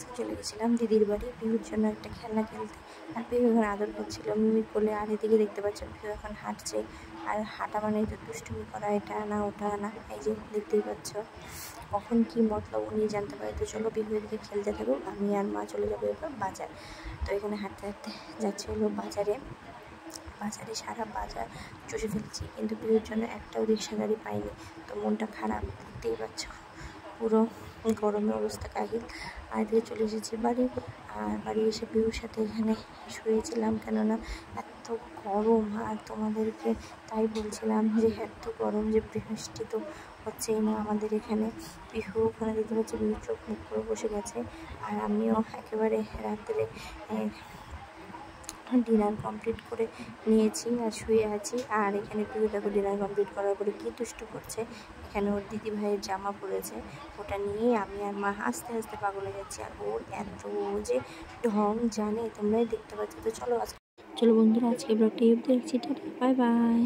আজকে চলে গেছিলাম দিদির বাড়ি পিহুর জন্য একটা খেলনা খেলতে। আর পিহু এখন আদর করছিল মিমির কোলে। আর এদিকে দেখতে পাচ্ছেন পিহু এখন হাঁটছে। আর হাঁটা মানে তো দুষ্টুমি করা, এটা আনা ওটা আনা, এই যে দেখতেই পাচ্ছ। কখন কি মতলব উনি জানতে পারে। তো চলো পিহু এদিকে খেলতে থাকুক, আমি আর মা চলে যাবো এবার বাজার। তো এখানে হাঁটতে হাঁটতে যাচ্ছে হলো বাজারে। সারা বাজার চষে ফেলছি, কিন্তু পিহুর জন্য একটাও রিক্সা গাড়ি পাইনি। তো মনটা খারাপ, দেখতেই পাচ্ছ পুরো গরমের অবস্থা কাহিল। আর এদিকে চলে এসেছি বাড়ি। আর বাড়ি এসে পিহুর সাথে এখানে শুয়েছিলাম, কেননা এত গরম। আর তোমাদেরকে তাই বলছিলাম যে এত গরম যে বৃষ্টি তো হচ্ছেই না আমাদের এখানে। পিহু ওখানে দেখতে পাচ্ছি পিহু চোখ মুখ করে বসে গেছে। আর আমিও একেবারে রাত্রে ডিনার কমপ্লিট করে নিয়েছি আর শুয়ে আছি। আর এখানে পিহু দেখো ডিনার কমপ্লিট করার পরে কী দুষ্টু করছে। এখানে ওর দিদি ভাইয়ের জামা পরেছে, ওটা নিয়ে আমি আর মা আস্তে আস্তে পাগল হয়ে যাচ্ছি। আর ওর এত যে ঢং জানে তোমরাই দেখতে পাচ্ছ। তো চলো বন্ধুরা, আজকে ব্লগটা এই অবধি রাখছি। Tata, bye bye.